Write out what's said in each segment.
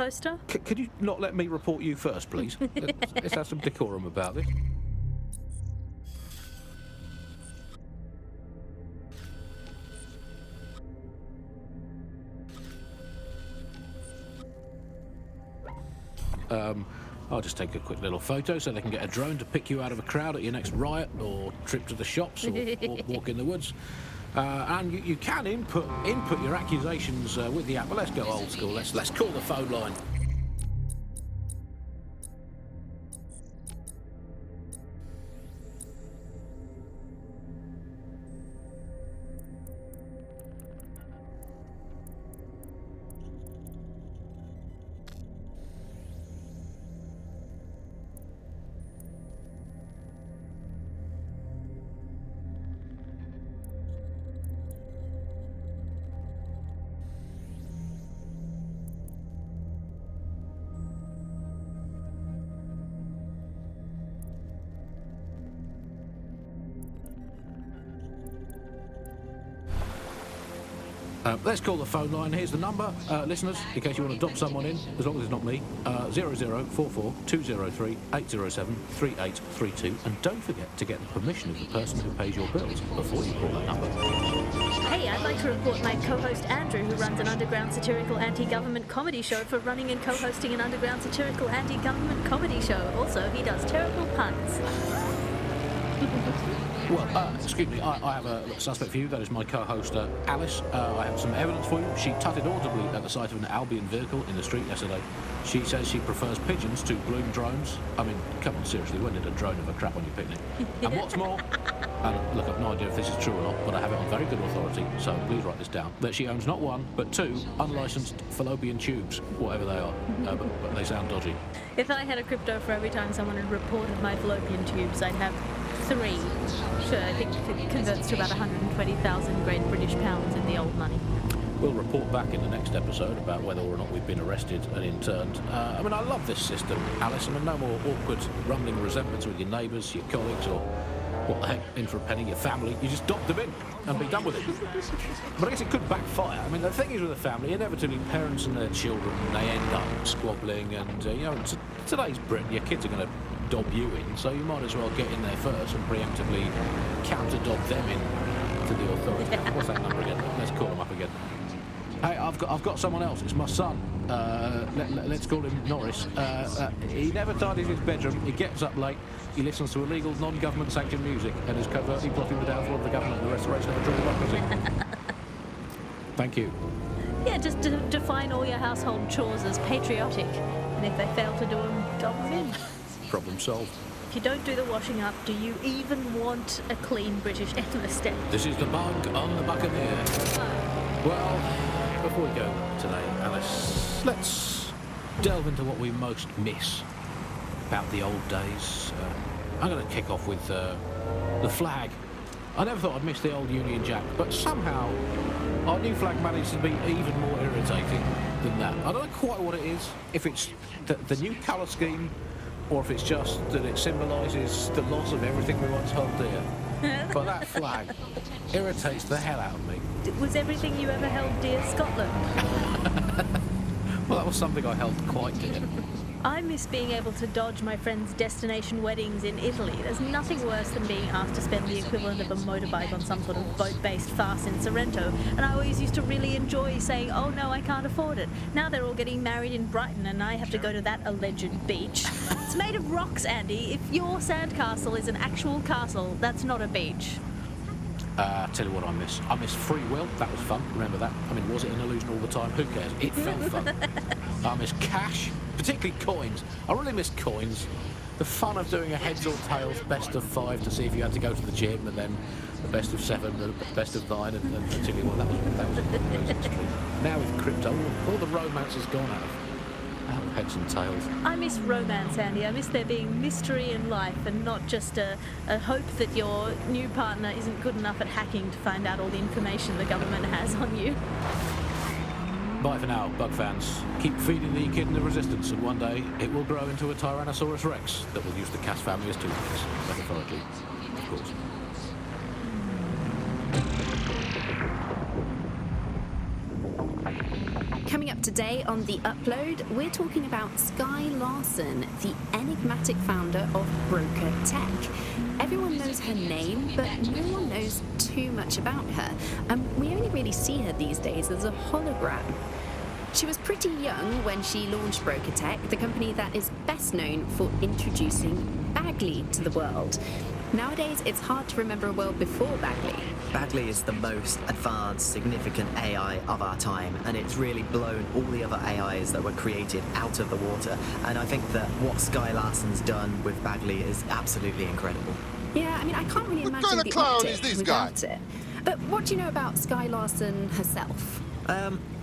Poster? Could you not let me report you first, please? Let's have some decorum about this. I'll just take a quick little photo so they can get a drone to pick you out of a crowd at your next riot or trip to the shops or walk in the woods. And you can input your accusations with the app. But let's go old school. Let's call the phone line. Let's call the phone line. Here's the number, listeners, in case you want to dob someone in, as long as it's not me. 0044 203 807 3832. And don't forget to get the permission of the person who pays your bills before you call that number. Hey, I'd like to report my co-host Andrew, who runs an underground satirical anti-government comedy show, for running and co-hosting an underground satirical anti-government comedy show. Also, he does terrible puns. Well, excuse me, I have a suspect for you. That is my co-host, Alice. I have some evidence for you. She tutted audibly at the sight of an Albion vehicle in the street yesterday. She says she prefers pigeons to bloom drones. I mean, come on, seriously, when did a drone ever crap on your picnic? And what's more, and look, I've no idea if this is true or not, but I have it on very good authority, so please write this down, that she owns not one, but two unlicensed fallopian tubes, whatever they are, but they sound dodgy. If I had a crypto for every time someone had reported my fallopian tubes, I'd have 3. Sure, I think it converts to about 120,000 Great British pounds in the old money. We'll report back in the next episode about whether or not we've been arrested and interned. I mean, I love this system, Alice. I mean, no more awkward, rumbling resentments with your neighbours, your colleagues, or what the heck, in for a penny, your family. You just dock them in and be done with it. But I guess it could backfire. I mean, the thing is with a family, inevitably parents and their children, they end up squabbling, and you know, in today's Britain, your kids are going to dob you in, so you might as well get in there first and preemptively counter-dob them in to the authorities. What's that number again? Let's call them up again. Hey, I've got someone else. It's my son. Let's call him Norris. He never tidies his bedroom. He gets up late. He listens to illegal, non-government sanctioned music and is covertly plotting the downfall of the government and the restoration of a true democracy. Thank you. Yeah, just define all your household chores as patriotic, and if they fail to do them, dob them in. Problem solved. If you don't do the washing up, do you even want a clean British endless day? This is the bug on the Buccaneer. Well, before we go today, Alice, let's delve into what we most miss about the old days. I'm going to kick off with the flag. I never thought I'd miss the old Union Jack, but somehow our new flag managed to be even more irritating than that. I don't know quite what it is, if it's the new colour scheme, or if it's just that it symbolises the loss of everything we once held dear. But that flag irritates the hell out of me. Was everything you ever held dear Scotland? Well, that was something I held quite dear. I miss being able to dodge my friends' destination weddings in Italy. There's nothing worse than being asked to spend the equivalent of a motorbike on some sort of boat-based farce in Sorrento, and I always used to really enjoy saying, oh no, I can't afford it. Now they're all getting married in Brighton and I have to go to that alleged beach. It's made of rocks, Andy. If your sandcastle is an actual castle, that's not a beach. Tell you what I miss. I miss free will. That was fun. Remember that? I mean, was it an illusion all the time? Who cares? It felt fun. I miss cash, particularly coins. I really miss coins. The fun of doing a heads or tails best of 5 to see if you had to go to the gym, and then the best of 7, the best of 9, and particularly one. That was amazing stream. Now with crypto, all the romance has gone out of heads and tails. I miss romance, Andy. I miss there being mystery in life and not just a hope that your new partner isn't good enough at hacking to find out all the information the government has on you. Bye for now, bug fans. Keep feeding the kid in the resistance, and one day it will grow into a Tyrannosaurus Rex that will use the Cass family as toothpicks, metaphorically, of course. Coming up Today on The Upload, we're talking about Skye Larson, the enigmatic founder of Broker Tech. Everyone knows her name, but no one knows too much about her. We only really see her these days as a hologram. She was pretty young when she launched Broker Tech, the company that is best known for introducing Bagley to the world. Nowadays, it's hard to remember a world before Bagley. Bagley is the most advanced, significant AI of our time, and it's really blown all the other AIs that were created out of the water. And I think that what Skye Larson's done with Bagley is absolutely incredible. Yeah, I mean, I can't really imagine kind of the clown optic is this guy? without it. But what do you know about Skye Larson herself?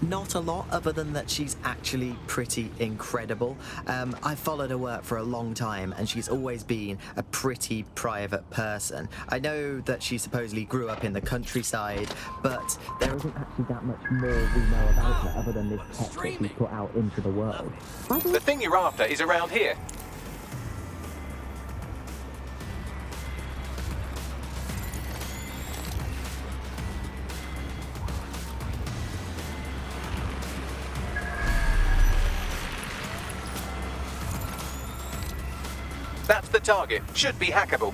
Not a lot, other than that she's actually pretty incredible. I've followed her work for a long time, and she's always been a pretty private person. I know that she supposedly grew up in the countryside, but there isn't actually that much more we know about her other than this tech that she's put out into the world. The thing you're after is around here. That's the target. Should be hackable.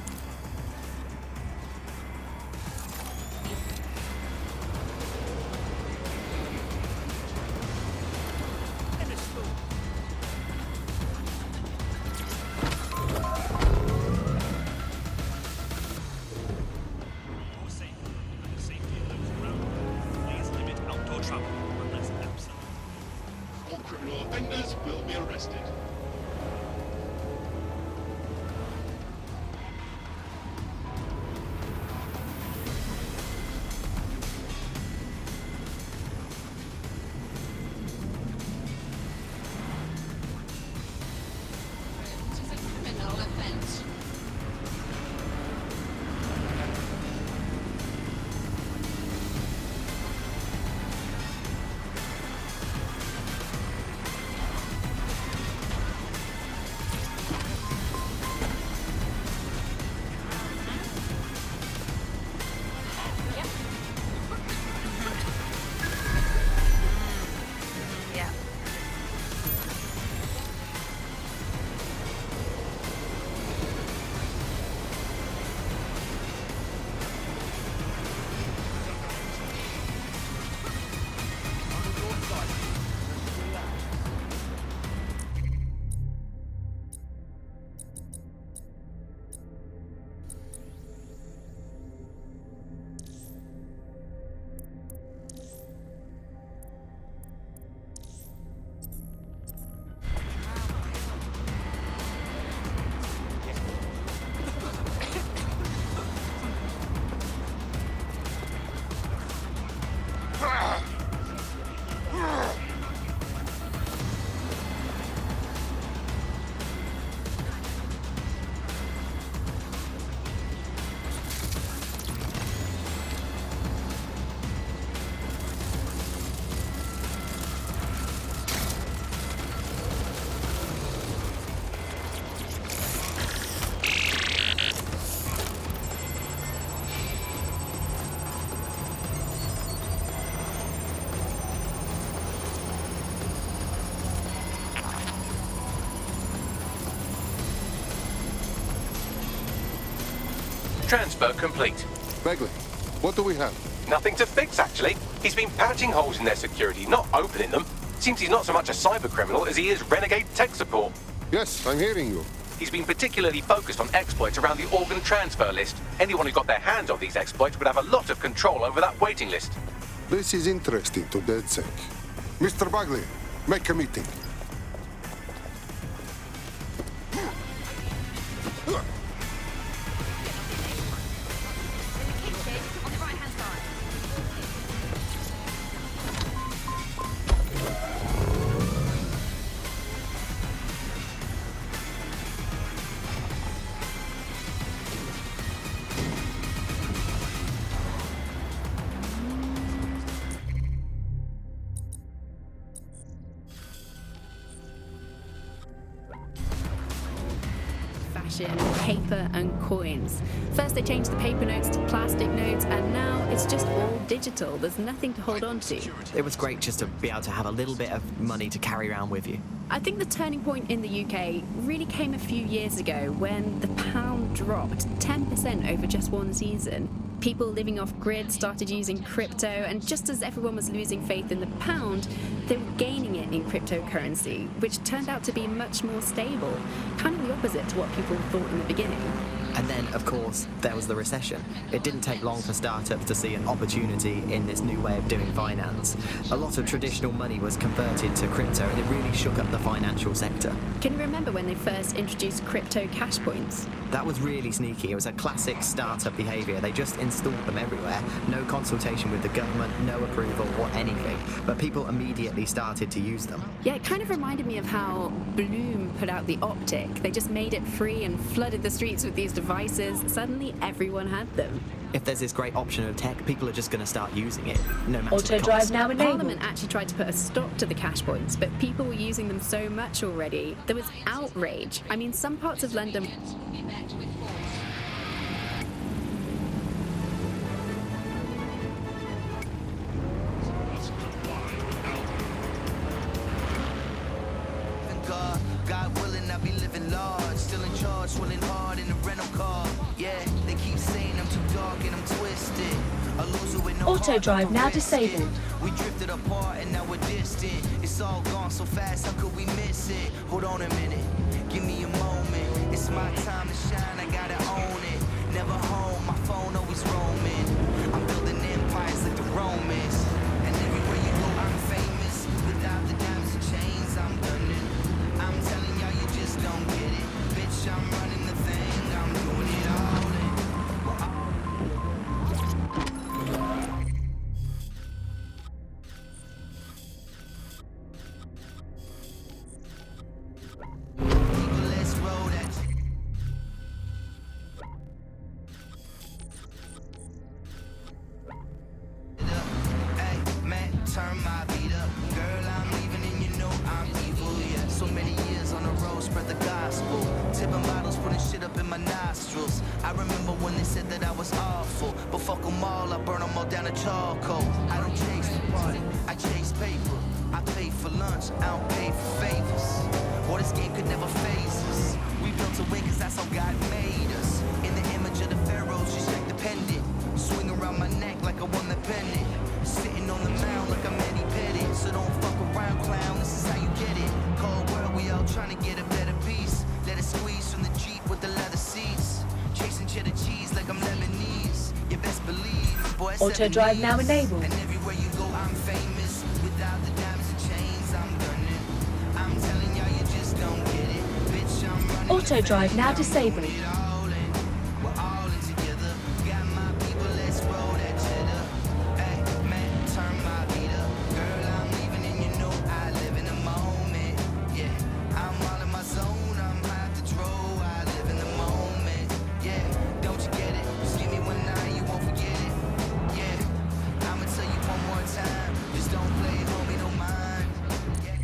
All criminal offenders will be arrested. Transfer complete. Bagley, what do we have? Nothing to fix, actually. He's been patching holes in their security, not opening them. Seems he's not so much a cyber criminal as he is renegade tech support. Yes, I'm hearing you. He's been particularly focused on exploits around the organ transfer list. Anyone who got their hands on these exploits would have a lot of control over that waiting list. This is interesting to DedSec. Mr. Bagley, make a meeting. fashion, paper and coins. First they changed the paper notes to plastic notes, and now it's just all digital. There's nothing to hold on to. It was great just to be able to have a little bit of money to carry around with you. I think the turning point in the UK really came a few years ago when the pound dropped 10% over just one season. People living off grid started using crypto, and just as everyone was losing faith in the pound, they were gaining it in cryptocurrency, which turned out to be much more stable, kind of the opposite to what people thought in the beginning. And then, of course, there was the recession. It didn't take long for startups to see an opportunity in this new way of doing finance. A lot of traditional money was converted to crypto, and it really shook up the financial sector. Can you remember when they first introduced crypto cash points? That was really sneaky. It was a classic startup behaviour. They just installed them everywhere. No consultation with the government, no approval or anything. But people immediately started to use them. Yeah, it kind of reminded me of how Bloom put out the Optic. They just made it free and flooded the streets with these devices. Suddenly everyone had them. If there's this great option of tech, people are just going to start using it, no matter Auto the drive cost. now enabled. Parliament actually tried to put a stop to the cash points, but people were using them so much already. There was outrage. I mean, some parts of London... God willing, I'll be living large. Still in charge, swilling hard in the rental car. Yeah, they keep saying I'm too dark and I'm twisted. A loser with no Auto heart, drive I'm now arrested. disabled. We drifted apart and now we're distant. It's all gone so fast, how could we miss it? Hold on a minute, give me a moment. It's my time to shine, I gotta own it. Never home, my phone always roaming. I'm building empires like the Romans. And everywhere you go, I'm famous. Without the diamonds and chains, I'm done it. I'm telling y'all, you just don't get it. Bitch, I'm running the thing, I'm doing it all in. People, let's roll that. Hey, man, turn my beat up. Girl, I'm leaving and you know I'm evil, yeah. So many years on the road, spread the gospel. Tipping bottles, putting shit up in my nostrils. I remember when they said that I was awful. But fuck them all, I burn them all down to charcoal. I don't chase the party, I chase paper. I pay for lunch, I don't pay for favors. Or this game could never phase us. We built to win cause that's how God made us. In the image of the pharaohs, just check the pendant. Swing around my neck like I won the pendant. Sitting on the mound like I'm Eddie Pettit. So don't fuck around, clown, this is how you get it. Cold world, we all trying to get a better piece. Let it squeeze from the Jeep with the leather seats. Chasing cheddar cheese like I'm Lebanese. You best believe, boy, Auto drive now enabled. And everywhere you go, I'm famous. Without the diamonds and chains, I'm done it. I'm telling y'all, you just don't get it. Bitch, I'm running Auto drive now disabled. it all in. We're all in together. Got my people, let's roll that cheddar. Hey, man, turn my beat up. Girl, I'm leaving and you know I live in the moment. Yeah, I'm all in my zone. I'm high to throw. I live in the moment. Yeah, don't you get it? Just give me one night, you won't forget it. Yeah, I'ma tell you one more time. Just don't play, homie, don't mind. Yeah.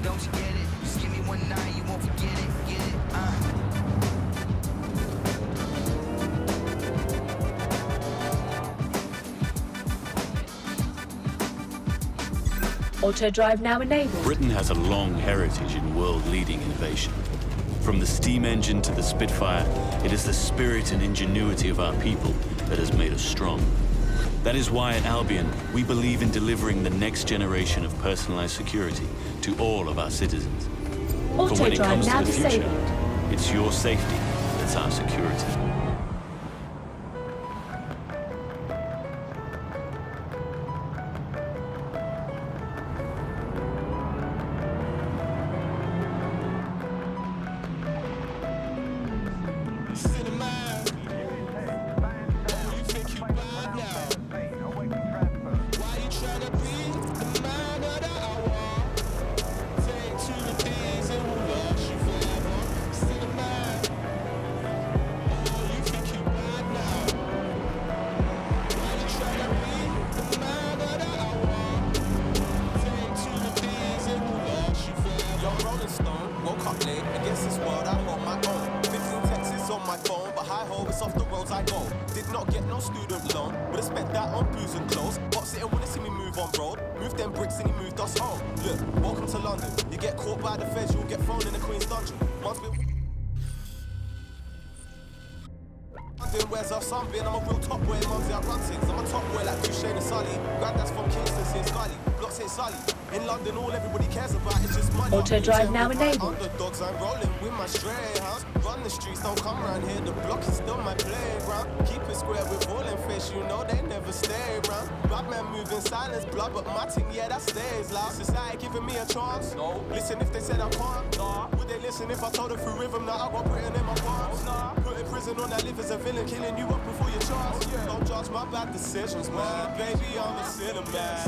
Don't you get it? Just give me one night, you won't forget it. Get it? Auto drive now enabled. Britain has a long heritage in world-leading innovation. From the steam engine to the Spitfire, it is the spirit and ingenuity of our people that has made us strong. That is why at Albion, we believe in delivering the next generation of personalized security to all of our citizens. For Auto when it drive comes now to the future, disabled. it's your safety that's our security. on booze and clothes. Box it and wanna see me move on road. Move them bricks and he moved us home. Look, welcome to London. You get caught by the feds, you'll get thrown in the Queen's dungeon. Once we where's our son been? I'm a real top boy, mumsy, I run things. I'm a top boy like Duchesne and Sully. Granddad's from Kingston, St. Scully. Block St. Sully. In London, all everybody cares about is just money. Auto drive now enabled. Underdogs, I'm rolling with my stray house. Run the streets, don't come around here. The block is still my playground. Keep it square with all them fish, you know they never stay around. Bad man moving silence, blood, but my thing, yeah, that stays loud. Society giving me a chance. No. Listen if they said I can't. Nah. Would they listen if I told them through rhythm that I got Britain in my palms? Nah. Put in prison on that live as a villain, killing you up before your chance. Yeah. Don't judge my bad decisions, man. Baby, I'm a cinnamon.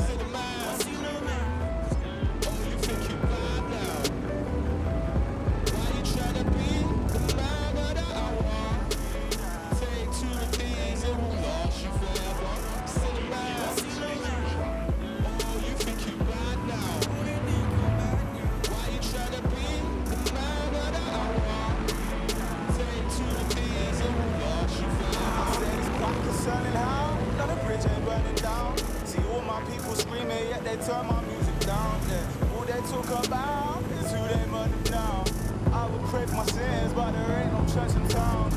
Turn my music down, yeah. All they talk about is who they murder now. I would pray for my sins, but there ain't no church in town.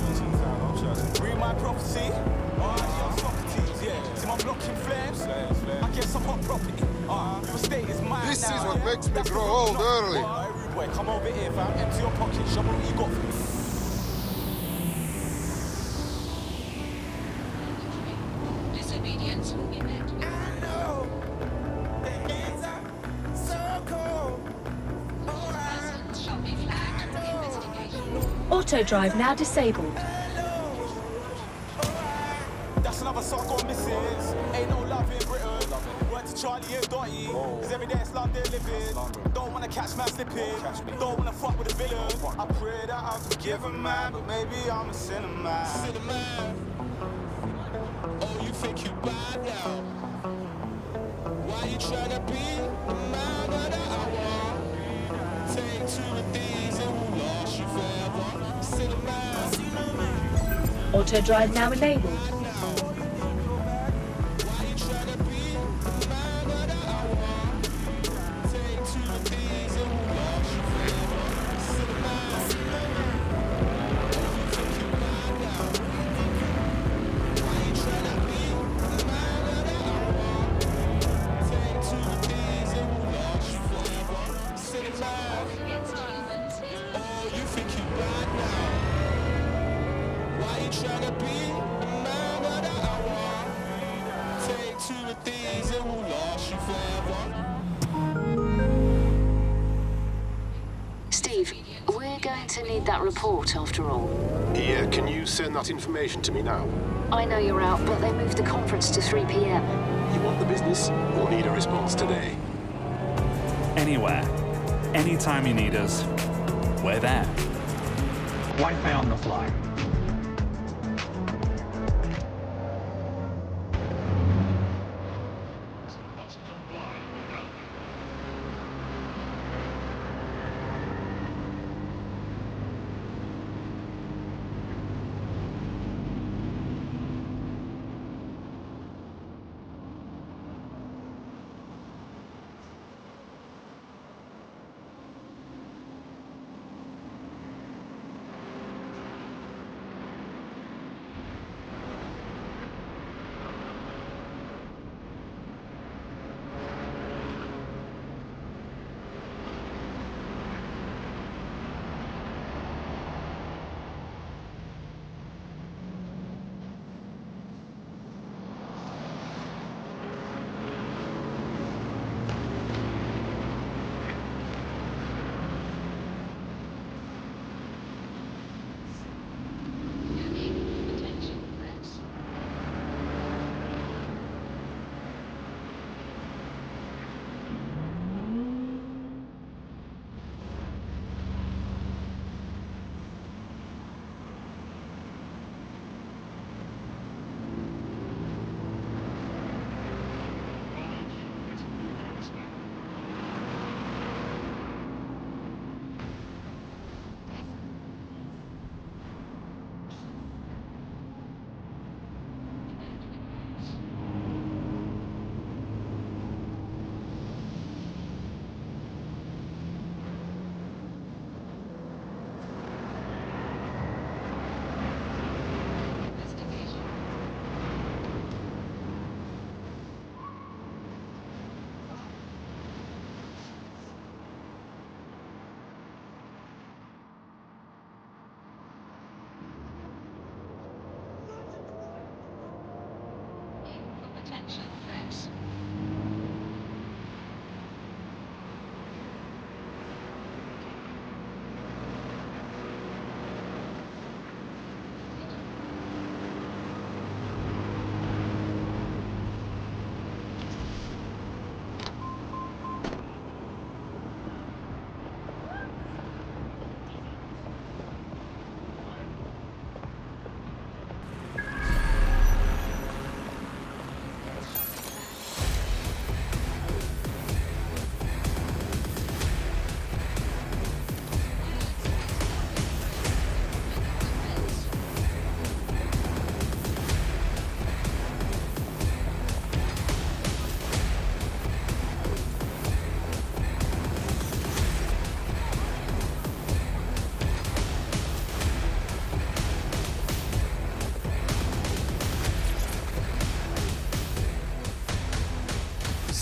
Read my prophecy, I'm Socrates, yeah. See my block in flames, I guess I'm hot property. Your estate is mine. This now, is what yeah. makes me That's grow what old not- early. Rude boy, come over here, fam. Empty your pocket, show me what you got for me. Disobedience will be met. Auto drive now disabled. That's another song gone missing. Ain't no love in Britain. Word to Charlie and Dottie. Cause every day it's London living. Don't wanna catch man slipping. Don't wanna fuck with a villain. I pray that I'm forgiven, man. But maybe I'm a sinner, man. Oh, you think you bad now? Why you tryna be the man of the hour? Take two of these and we'll lost you forever. Sinner, man. Auto drive now enabled. Steve, we're going to need that report after all. Yeah, can you send that information to me now? I know you're out, but they moved the conference to 3 p.m. You want the business or need a response today? Anywhere. Anytime you need us, we're there. Wi-Fi on the fly.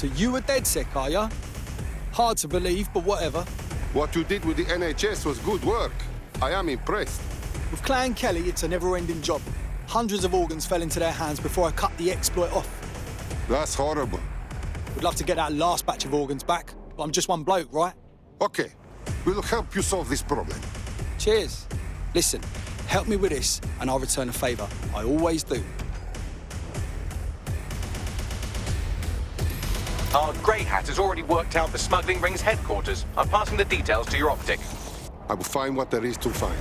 So you a DedSec, are ya? Hard to believe, but whatever. What you did with the NHS was good work. I am impressed. With Clan Kelly, it's a never-ending job. Hundreds of organs fell into their hands before I cut the exploit off. That's horrible. Would love to get that last batch of organs back, but I'm just one bloke, right? Okay, we'll help you solve this problem. Cheers. Listen, help me with this, and I'll return a favour. I always do. Our Grey Hat has already worked out the smuggling ring's headquarters. I'm passing the details to your optic. I will find what there is to find.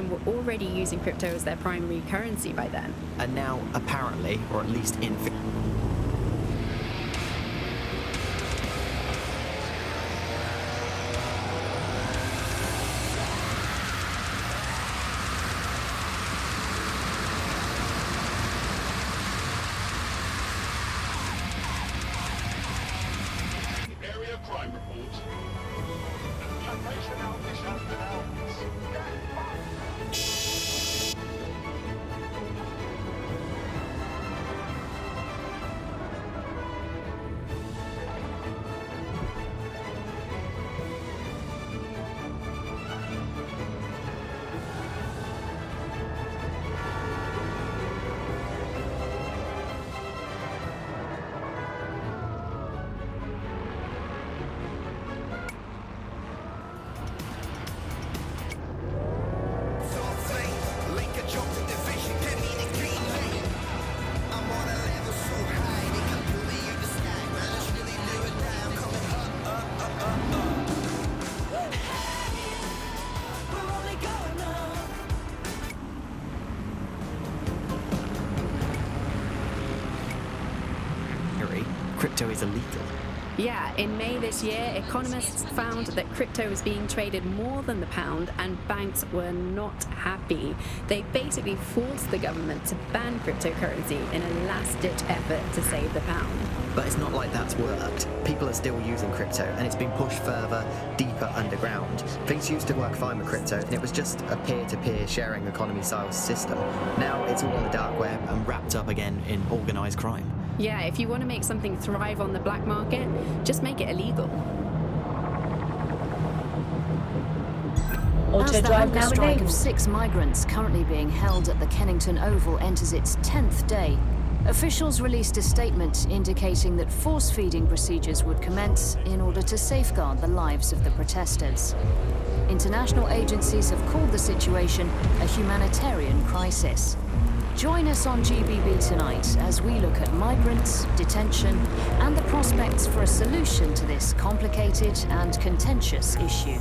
Were already using crypto as their primary currency by then. And now, apparently, or at least in... Area crime report. Crypto is illegal. Yeah, in May this year, economists found that crypto was being traded more than the pound, and banks were not happy. They basically forced the government to ban cryptocurrency in a last-ditch effort to save the pound. But it's not like that's worked. People are still using crypto, and it's been pushed further, deeper underground. Things used to work fine with crypto, and it was just a peer-to-peer sharing economy-style system. Now it's all on the dark web and wrapped up again in organised crime. Yeah, if you want to make something thrive on the black market, just make it illegal. Auto As the drive hunger now strike enabled. of 6 migrants currently being held at the Kennington Oval enters its 10th day, officials released a statement indicating that force-feeding procedures would commence in order to safeguard the lives of the protesters. International agencies have called the situation a humanitarian crisis. Join us on GBB tonight as we look at migrants, detention, and the prospects for a solution to this complicated and contentious issue.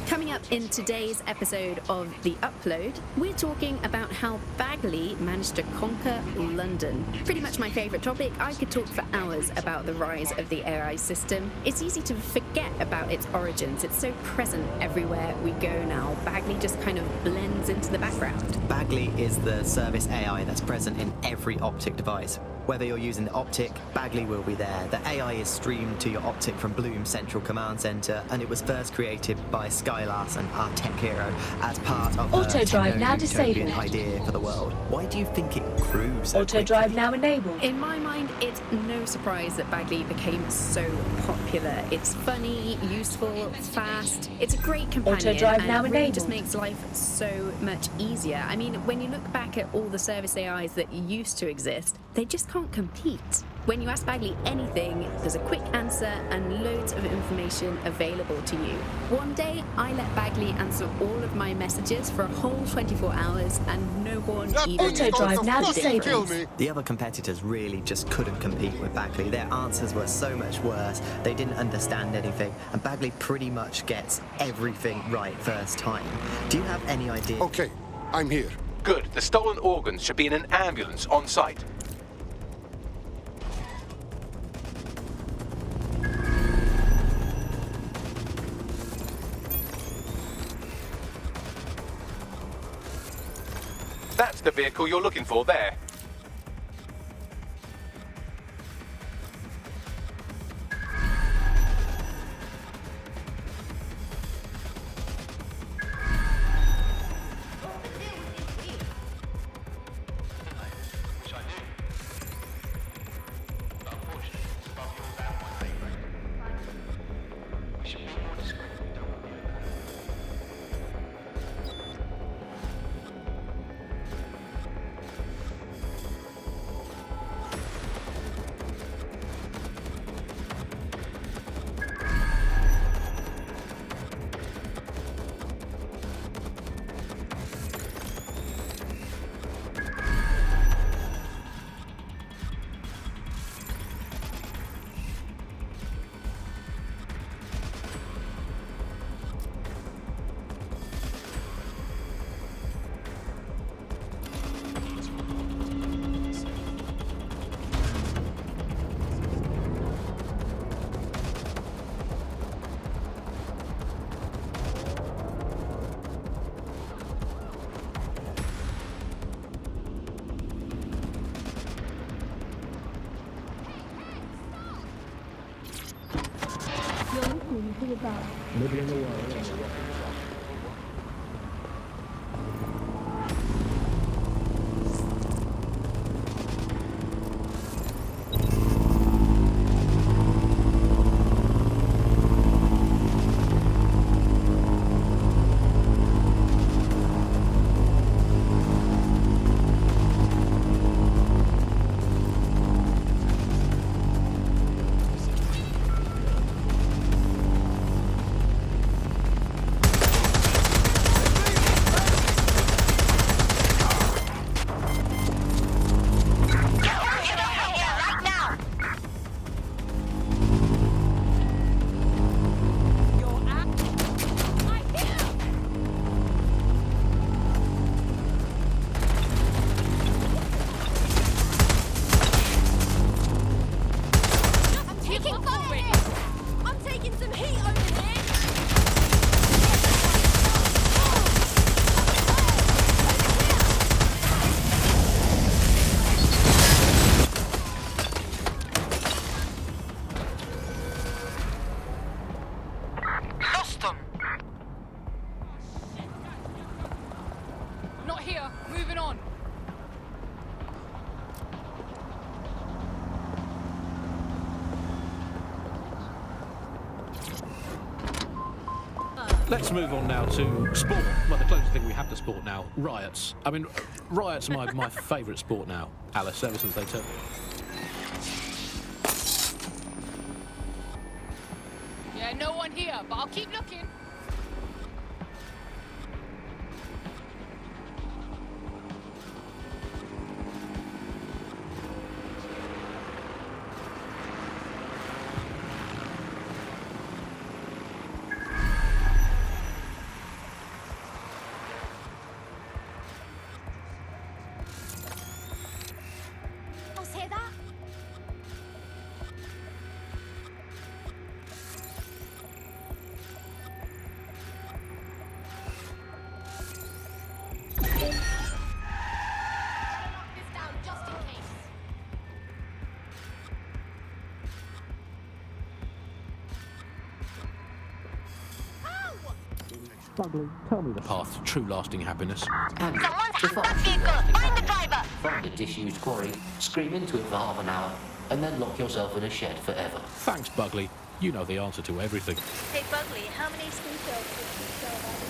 Coming up in today's episode of The Upload, we're talking about how Bagley managed to conquer London. Pretty much my favourite topic. I could talk for hours about the rise of the AI system. It's easy to forget about its origins. It's so present everywhere we go now. Bagley just kind of blends into the background. Bagley is the service AI that's present in every optic device. Whether you're using the Optic, Bagley will be there. The AI is streamed to your Optic from Bloom Central Command Center, and it was first created by Sky Larson, our tech hero, as part of Auto a drive now techno-utopian disabled. idea for the world. Why do you think it grew so Auto drive now enabled. In my mind, it's no surprise that Bagley became so popular. It's funny, useful, fast. It's a great companion, Auto drive and now it really enabled. just makes life so much easier. I mean, when you look back at all the service AIs that used to exist, they just can't compete. When you ask Bagley anything, there's a quick answer and loads of information available to you. One day, I let Bagley answer all of my messages for a whole 24 hours, and no one even Auto drive now noticed the disabled. difference. The other competitors really just couldn't compete with Bagley. Their answers were so much worse, they didn't understand anything, and Bagley pretty much gets everything right first time. Do you have any idea? Okay, I'm here. Good. The stolen organs should be in an ambulance on site. That's the vehicle you're looking for there. Living in the world. Not here. Moving on. Let's move on now to sport. Well, the closest thing we have to sport now, riots. I mean, riots are my favourite sport now, Alice, ever since they took it. Yeah, no one here, but I'll keep looking. Bugley, tell me the path to true lasting happiness. Someone's hacked that vehicle! Find the driver! Find a disused quarry, scream into it for half an hour, and then lock yourself in a shed forever. Thanks, Bugley. You know the answer to everything. Hey, Bugley, how many seashells did you sell out of?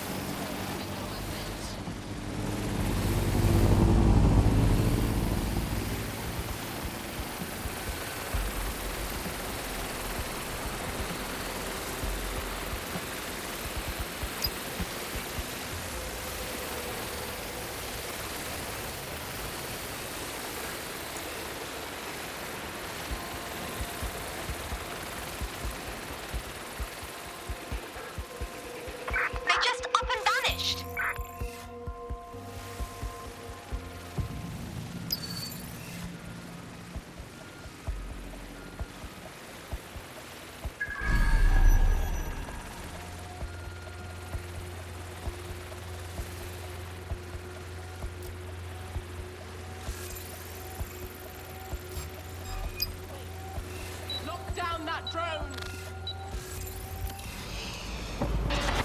Down that drone!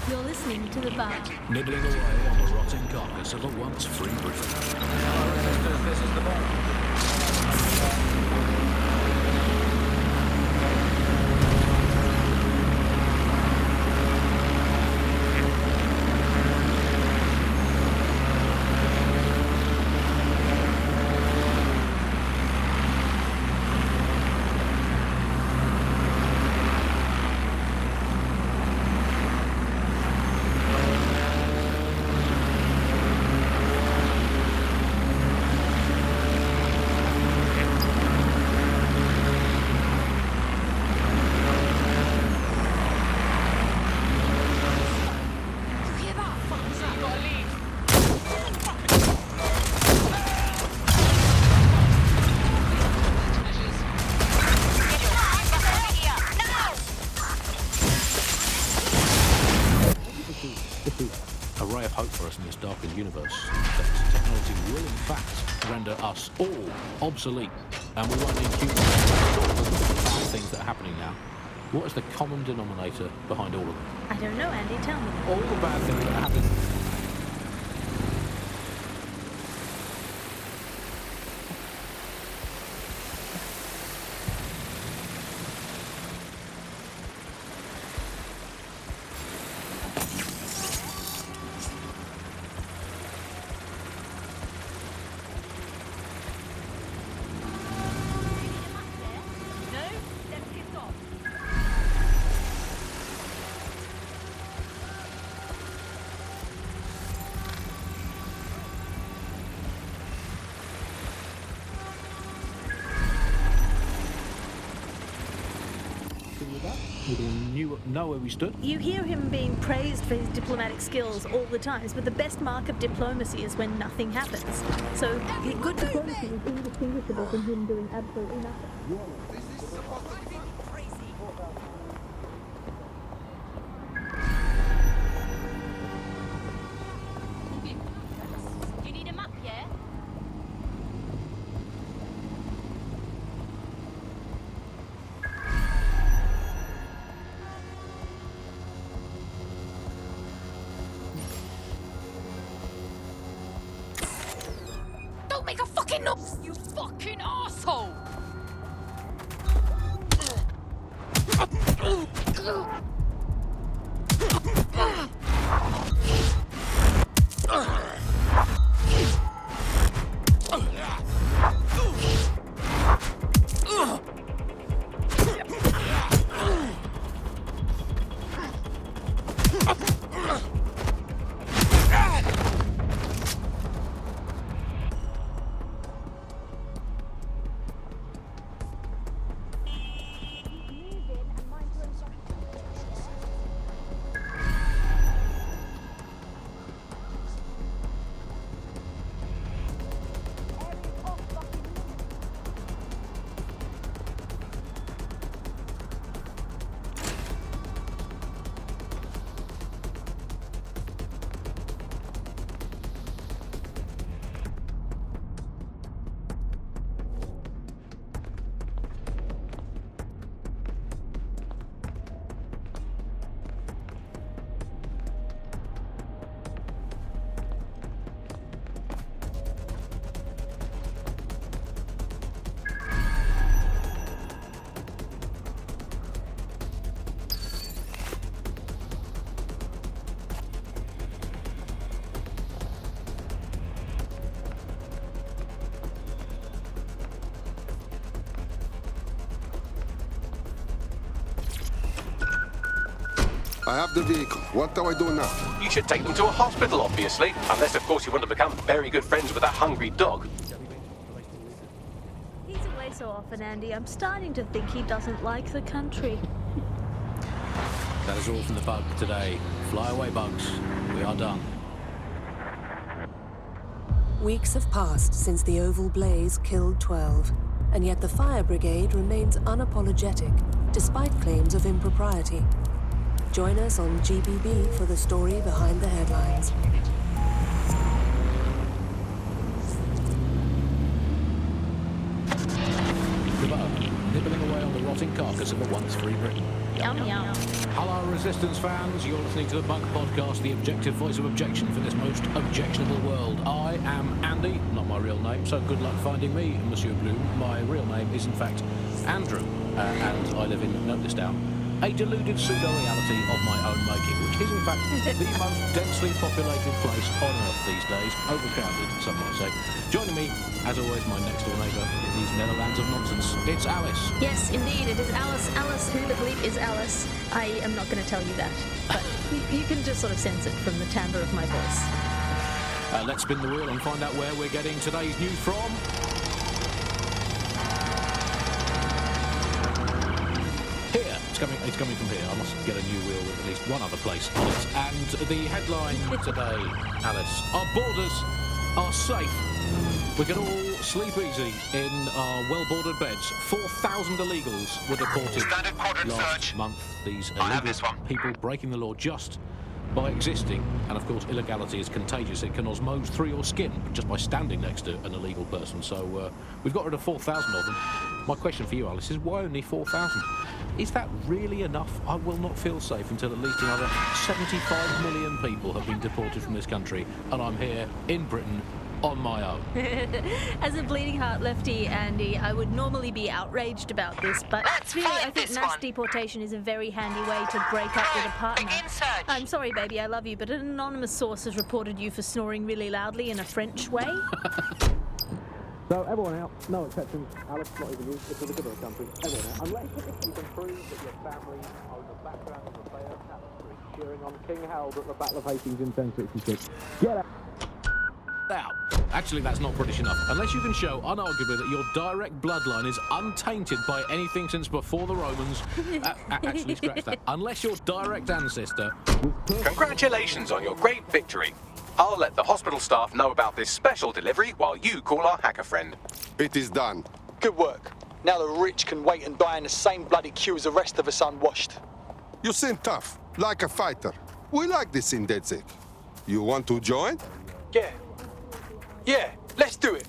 You're listening to The Bug. Nibbling away on the rotting carcass of a once free Britain. This is The Bug. Hope for us in this darkened universe that technology will in fact render us all obsolete and we won't need humans. Bad things that are happening now. What is the common denominator behind all of them? I don't know, Andy, tell me. All the bad things that are happening. Know where we stood. You hear him being praised for his diplomatic skills all the time, but the best mark of diplomacy is when nothing happens. So, good diplomacy is indistinguishable from him doing absolutely nothing. You need a map, yeah? Make a fucking noise, you fucking asshole! I have the vehicle. What do I do now? You should take them to a hospital, obviously. Unless, of course, you want to become very good friends with that hungry dog. He's away so often, Andy. I'm starting to think he doesn't like the country. That is all from the Bug today. Fly away, Bugs. We are done. Weeks have passed since the Oval Blaze killed 12, and yet the fire brigade remains unapologetic, despite claims of impropriety. Join us on GBB for the story behind the headlines. The Bug, nibbling away on the rotting carcass of a once free Britain. Yum, yum. Hello, Resistance fans. You're listening to the Bug Podcast, the objective voice of objection for this most objectionable world. I am Andy, not my real name, so good luck finding me, Monsieur Bloom. My real name is, in fact, Andrew, and I live in, note this down, a deluded pseudo-reality of my own making, which is, in fact, the most densely populated place on Earth these days, overcrowded, some might say. Joining me, as always, my next-door neighbour in these Netherlands of nonsense, it's Alice. Yes, indeed, it is Alice. Alice, who the bleep is Alice? I am not going to tell you that, but you can just sort of sense it from the timbre of my voice. Let's spin the wheel and find out where we're getting today's news from. Here. It's coming from here. I must get a new wheel with at least one other place on it. And the headline today, Alice, our borders are safe. We can all sleep easy in our well-bordered beds. 4,000 illegals were deported last month. These illegal people breaking the law just by existing. And of course, illegality is contagious. It can osmose through your skin just by standing next to an illegal person. So we've got rid of 4,000 of them. My question for you, Alice, is why only 4,000? Is that really enough? I will not feel safe until at least another 75 million people have been deported from this country, and I'm here in Britain on my own. As a bleeding heart lefty, Andy, I would normally be outraged about this, but really I think mass deportation is a very handy way to break up with a partner. I'm sorry, baby, I love you, but an anonymous source has reported you for snoring really loudly in a French way. So, everyone out, no exceptions. Alice, not even you, it's for the good of the country. Everyone out. Unless you can prove that your family own the background of the Bay of Tapestry, cheering on King Harold at the Battle of Hastings in 1066. Get out. Out. Actually, that's not British enough. Unless you can show, unarguably, that your direct bloodline is untainted by anything since before the Romans. Actually, scratch that. Unless your direct ancestor... Congratulations on your great victory. I'll let the hospital staff know about this special delivery while you call our hacker friend. It is done. Good work. Now the rich can wait and die in the same bloody queue as the rest of us unwashed. You seem tough, like a fighter. We like this in DedSec. You want to join? Yeah, let's do it.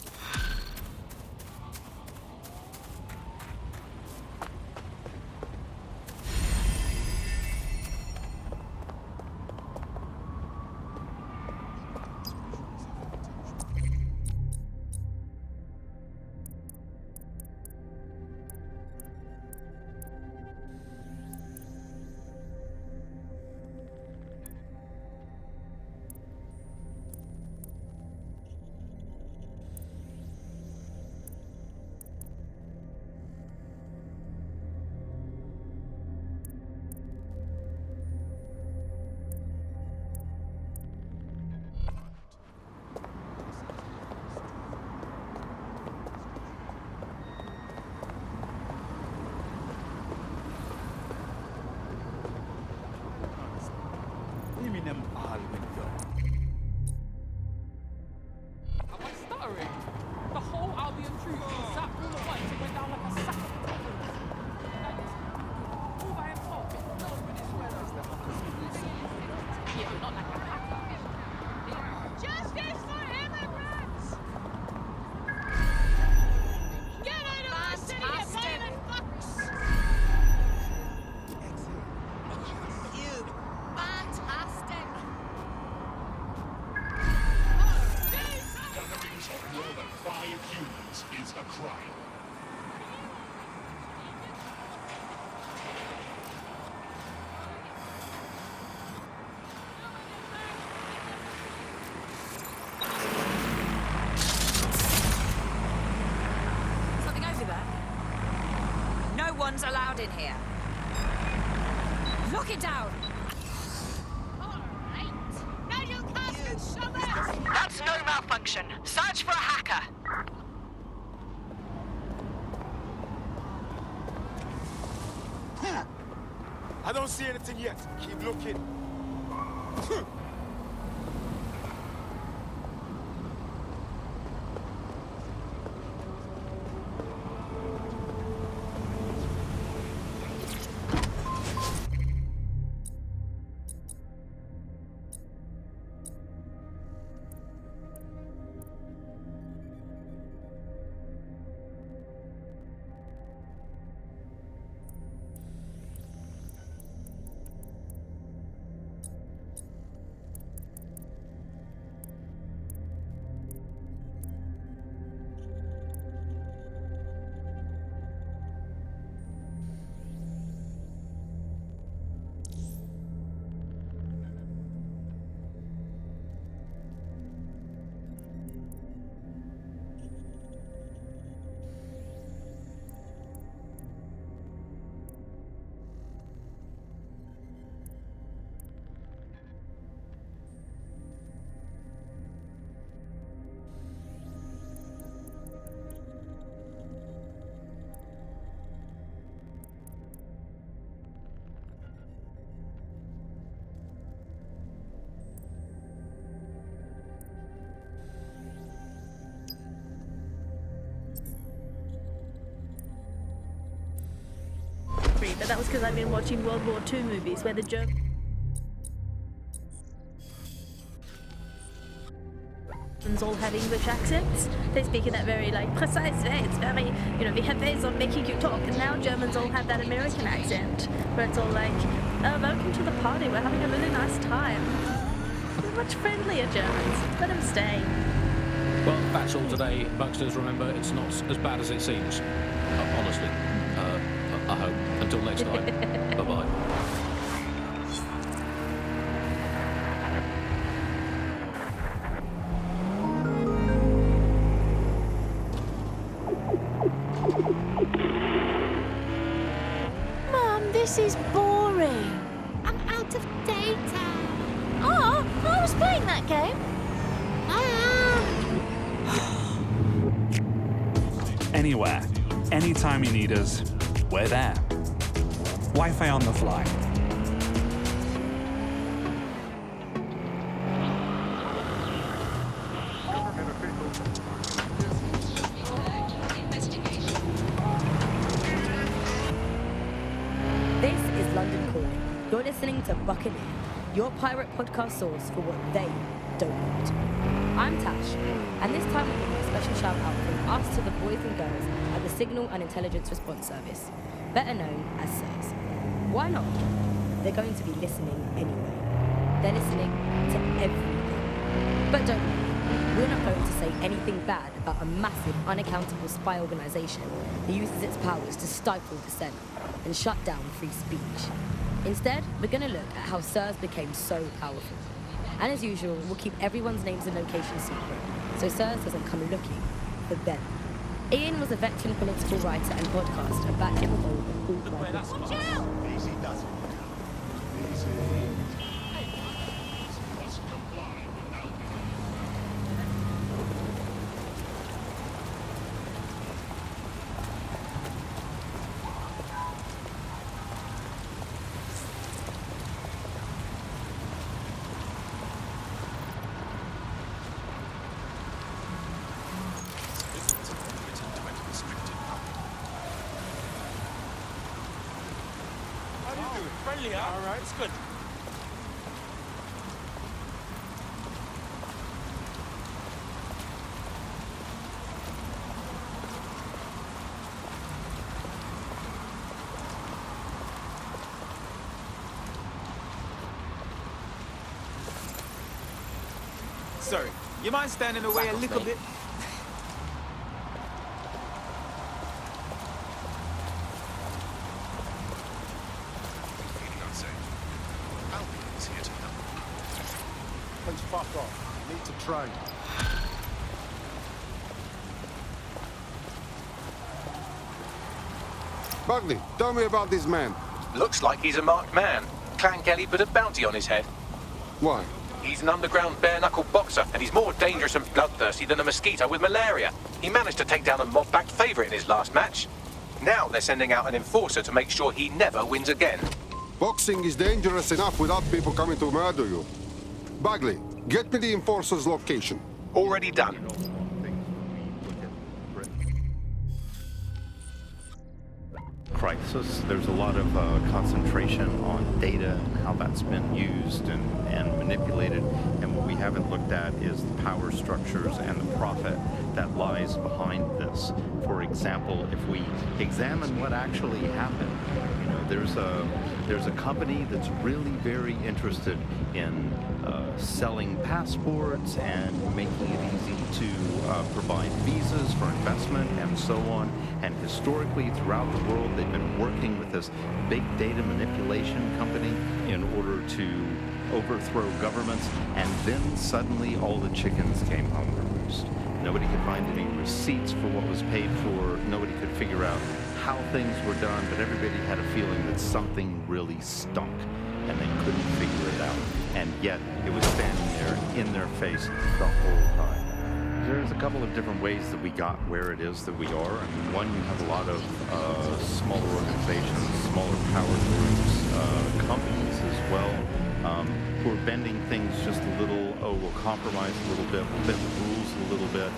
Am I stuttering? The whole Albion troop sat all at once and went down like a sack of potatoes. All by himself. No British weather. Yeah, not like a hacker. Justice for immigrants! Get out of our city, you violent fucks! You fantastic! Gatherings of more than 5 humans is a crime. Something over there? No one's allowed in here. Lock it down! detection. Search for a hacker. I don't see anything yet. Keep looking. But that was because I've been watching World War II movies where the Germans all have English accents. They speak in that very precise way. It's very, we have ways of making you talk. And now Germans all have that American accent where it's all like, oh, welcome to the party. We're having a really nice time. They're much friendlier Germans. Let them stay. Well, that's all today, Bucksters. Remember, it's not as bad as it seems. Honestly. I hope. Until next time. Bye-bye. Mum, this is boring. I'm out of data. Oh, I was playing that game. Anywhere, anytime you need us, we're there. Wi-Fi on the fly. This is London Calling. You're listening to Buccaneer, your pirate podcast source for what they don't want. I'm Tash, and this time we're giving a special shout out from us to the boys and girls at the Signal and Intelligence Response Service, better known as SIRS. Why not? They're going to be listening anyway. They're listening to everything. But don't worry, we're not going to say anything bad about a massive, unaccountable spy organisation that uses its powers to stifle dissent and shut down free speech. Instead, we're going to look at how SIRS became so powerful. And as usual, we'll keep everyone's names and locations secret, so SIRS doesn't come looking for them. Ian was a veteran political writer and podcaster back in the old alt-right. Watch out! Easy does it. Friendly, huh? All right, it's good. Sorry, you mind standing away a little bit? Fuck off. Need to train. Buckley, tell me about this man. Looks like he's a marked man. Clan Kelly put a bounty on his head. Why? He's an underground bare-knuckle boxer, and he's more dangerous and bloodthirsty than a mosquito with malaria. He managed to take down a mob-backed favourite in his last match. Now they're sending out an enforcer to make sure he never wins again. Boxing is dangerous enough without people coming to murder you. Bagley, get me the enforcer's location. Already done. Crisis. There's a lot of concentration on data and how that's been used and manipulated, and what we haven't looked at is the power structures and the profit that lies behind this. For example, if we examine what actually happened, you know, there's a company that's really very interested in selling passports and making it easy to provide visas for investment and so on. And historically, throughout the world, they've been working with this big data manipulation company in order to overthrow governments. And then suddenly all the chickens came home to roost. Nobody could find any receipts for what was paid for. Nobody could figure out how things were done, but everybody had a feeling that something really stunk, and they couldn't figure it out. And yet, it was standing there in their face the whole time. There's a couple of different ways that we got where it is that we are. I mean, one, you have a lot of smaller organizations, smaller power groups, companies as well, who are bending things just a little. Oh, we'll compromise a little bit, we'll bend the rules a little bit,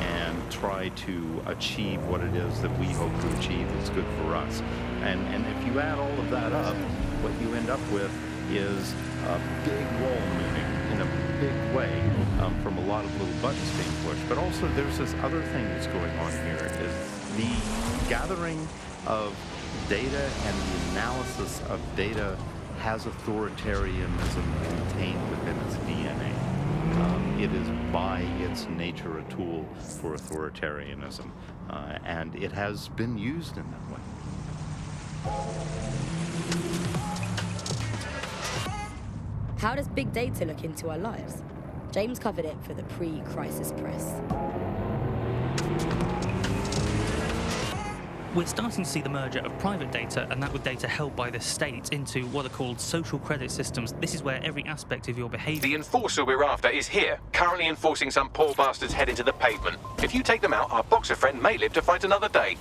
and try to achieve what it is that we hope to achieve that's good for us. And if you add all of that up, what you end up with is a big wall moving in a big way from a lot of little buttons being pushed. But also there's this other thing that's going on here, is the gathering of data and the analysis of data has authoritarianism contained within its DNA. It is by its nature a tool for authoritarianism, and it has been used in that way. How does big data look into our lives? James covered it for the pre-crisis press. We're starting to see the merger of private data and that with data held by the state into what are called social credit systems. This is where every aspect of your behaviour... The enforcer we're after is here, currently enforcing some poor bastard's head into the pavement. If you take them out, our boxer friend may live to fight another day.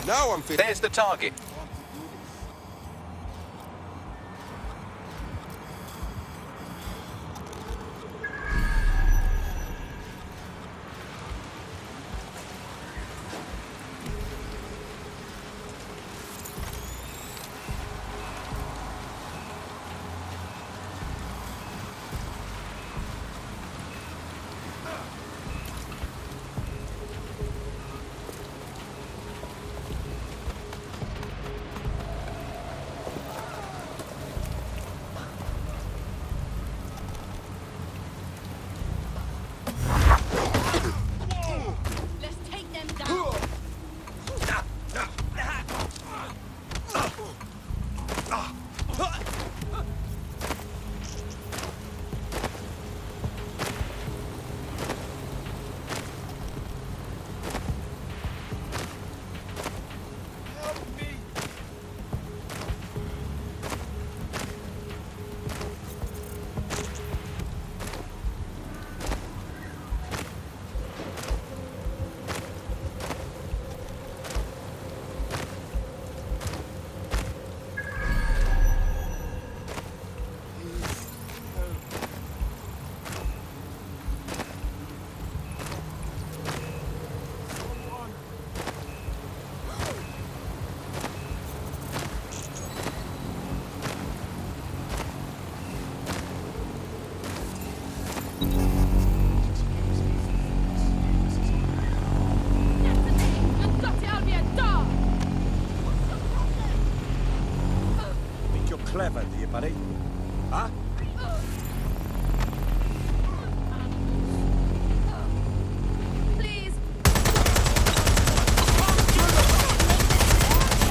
Now I'm fit. There's the target. Clever, do you, buddy? Huh? Please.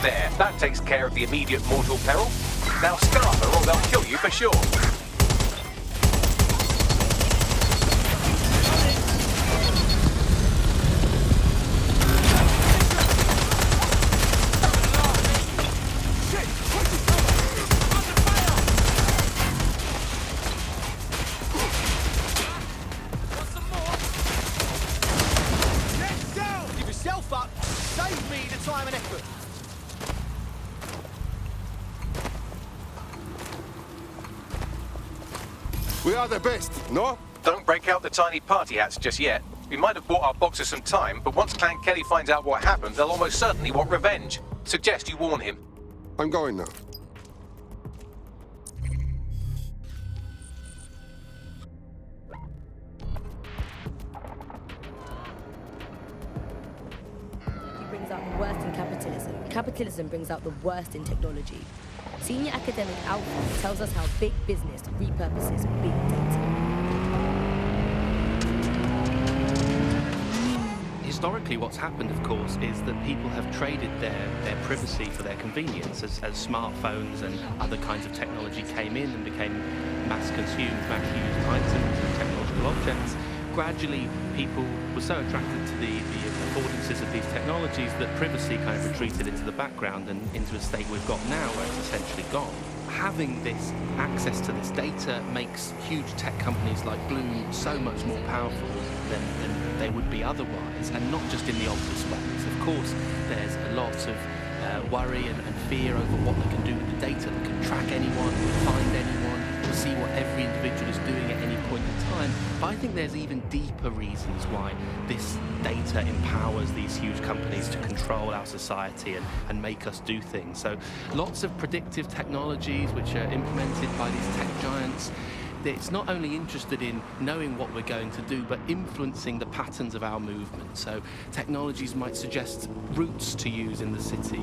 There, that takes care of the immediate mortal peril. Now scarf her or they'll kill you for sure. are the best, no? Don't break out the tiny party hats just yet. We might have bought our boxers some time, but once Clan Kelly finds out what happened, they'll almost certainly want revenge. Suggest you warn him. I'm going now. Brings out the worst in capitalism. Capitalism brings out the worst in technology. Senior academic Alpha tells us how big business repurposes big data. Historically, what's happened, of course, is that people have traded their privacy for their convenience as smartphones and other kinds of technology came in and became mass-consumed, mass-used items and technological objects. Gradually, people were so attracted to the affordances of these technologies that privacy kind of retreated into the background and into a state we've got now where it's essentially gone. Having this access to this data makes huge tech companies like Bloom so much more powerful than they would be otherwise, and not just in the obvious ways. Of course, there's a lot of worry and fear over what they can do with the data. They can track anyone, find anyone, see what every individual is doing at any point in time. But I think there's even deeper reasons why this data empowers these huge companies to control our society and make us do things. So lots of predictive technologies which are implemented by these tech giants. It's not only interested in knowing what we're going to do, but influencing the patterns of our movement. So technologies might suggest routes to use in the city,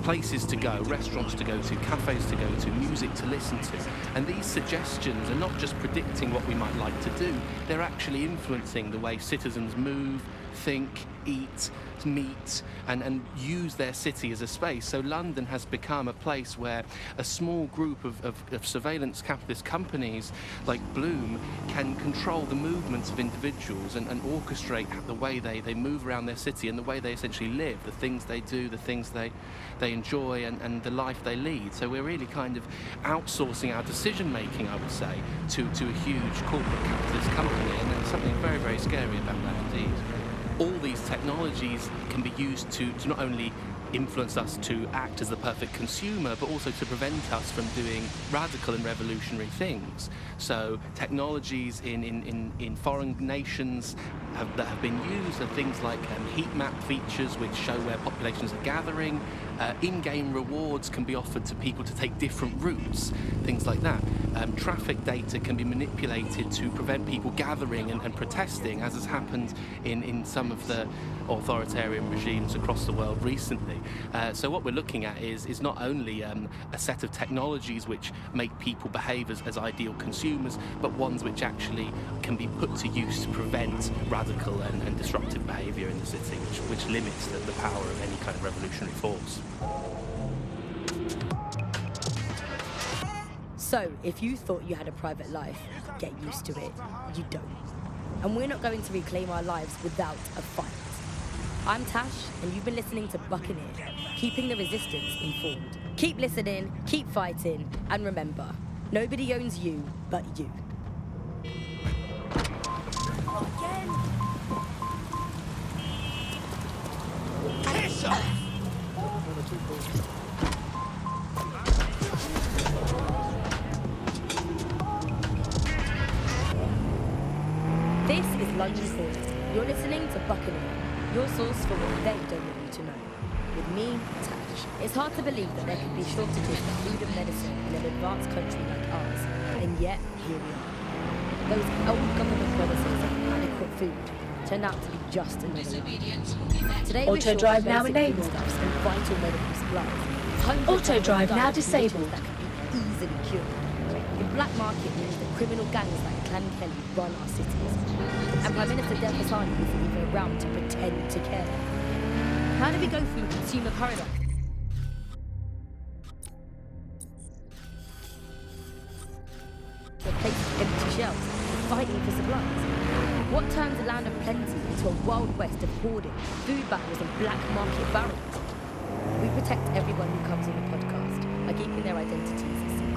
places to go, restaurants to go to, cafes to go to, music to listen to. And these suggestions are not just predicting what we might like to do, they're actually influencing the way citizens move, think, eat, meet, and use their city as a space. So London has become a place where a small group of surveillance capitalist companies like Bloom can control the movements of individuals and orchestrate the way they move around their city and the way they essentially live, the things they do, the things they enjoy, and the life they lead. So we're really kind of outsourcing our decision making, I would say, to a huge corporate capitalist company, and there's something very, very scary about that indeed. All these technologies can be used to not only influence us to act as the perfect consumer, but also to prevent us from doing radical and revolutionary things. So technologies in foreign nations that have been used are things like heat map features which show where populations are gathering. In-game rewards can be offered to people to take different routes, things like that. Traffic data can be manipulated to prevent people gathering and protesting, as has happened in some of the authoritarian regimes across the world recently. So what we're looking at is not only a set of technologies which make people behave as ideal consumers, but ones which actually can be put to use to prevent radical and disruptive behaviour in the city, which limits the power of any kind of revolutionary force. So, if you thought you had a private life, get used to it. You don't. And we're not going to reclaim our lives without a fight. I'm Tash, and you've been listening to Buccaneer, keeping the resistance informed. Keep listening, keep fighting, and remember, nobody owns you but you. Piss off! This is London Calling. You're listening to Buccaneer, your source for what they don't want you to know. With me, Tash. It's hard to believe that there could be shortages of food and medicine in an advanced country like ours, and yet here we are. Those old government promises of adequate food turned out to be just another lie. Today we're Auto short drive of now basic enabled. foodstuffs and vital medical supplies. Auto drive now disabled. That can be easily cured. The black market means that criminal gangs like Clan Kelly run our cities. And Prime Minister Dev Hasani isn't even around to pretend to care. How do we go from a consumer paradise to a place of empty shelves fighting for supplies? What turns a land of plenty into a wild west of hoarding, food battles and black market barons? We protect everyone who comes on the podcast by keeping their identities a secret.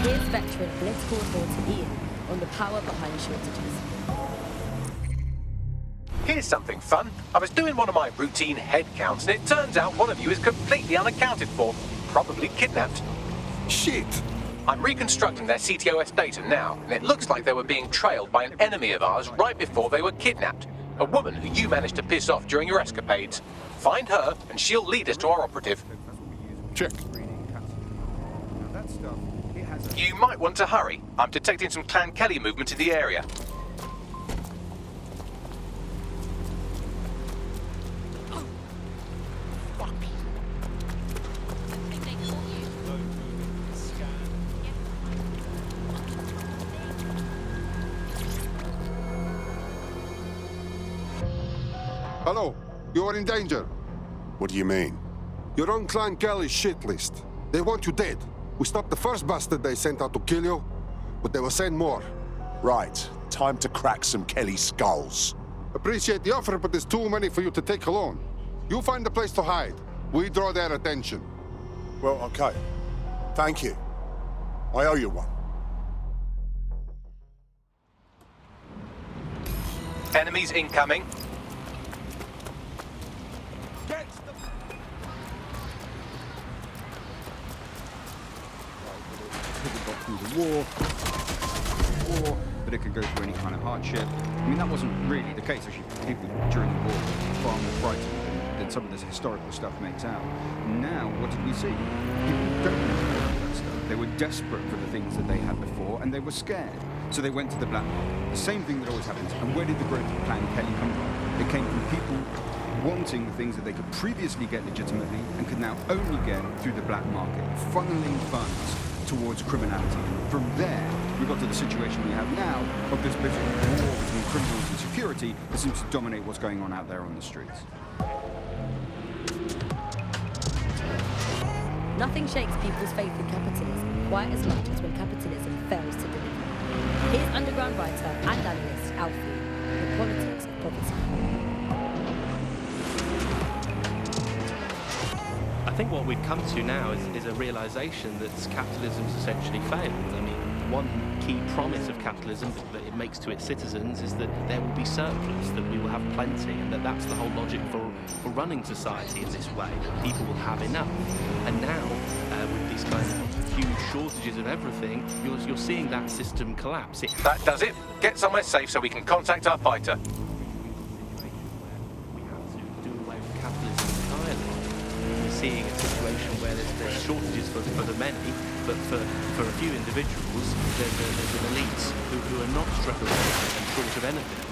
Here's veteran political reporter Ian on the power behind shortages. Here's something fun. I was doing one of my routine head counts, and it turns out one of you is completely unaccounted for. Probably kidnapped. Shit! I'm reconstructing their CTOS data now, and it looks like they were being trailed by an enemy of ours right before they were kidnapped. A woman who you managed to piss off during your escapades. Find her, and she'll lead us to our operative. Check. You might want to hurry. I'm detecting some Clan Kelly movement in the area. Hello, you are in danger. What do you mean? You're on Clan Kelly's shit list. They want you dead. We stopped the first bastard they sent out to kill you, but they will send more. Right, time to crack some Kelly skulls. Appreciate the offer, but there's too many for you to take alone. You find a place to hide. We draw their attention. Well, okay. Thank you. I owe you one. Enemies incoming. Through the war, that it could go through any kind of hardship. I mean, that wasn't really the case. Actually, people during the war were far more frightened than some of this historical stuff makes out. Now, what did we see? People don't know that stuff. They were desperate for the things that they had before, and they were scared. So they went to the black market. The same thing that always happens. And where did the growth of Clan Kelly come from? It came from people wanting the things that they could previously get legitimately and could now only get through the black market, funneling funds towards criminality. From there, we got to the situation we have now of this bit of war between criminals and security that seems to dominate what's going on out there on the streets. Nothing shakes people's faith in capitalism quite as much as when capitalism fails to deliver. Here's underground writer and analyst Alfie, The Politics of Poverty. I think what we've come to now is a realization that capitalism's essentially failed. I mean, one key promise of capitalism that it makes to its citizens is that there will be surplus, that we will have plenty, and that's the whole logic for running society in this way, that people will have enough. And now, with these kind of huge shortages of everything, you're seeing that system collapse. That does it. Get somewhere safe so we can contact our fighter. Seeing a situation where there's shortages for the many, but for a few individuals, there's an elite who are not struggling and short of anything.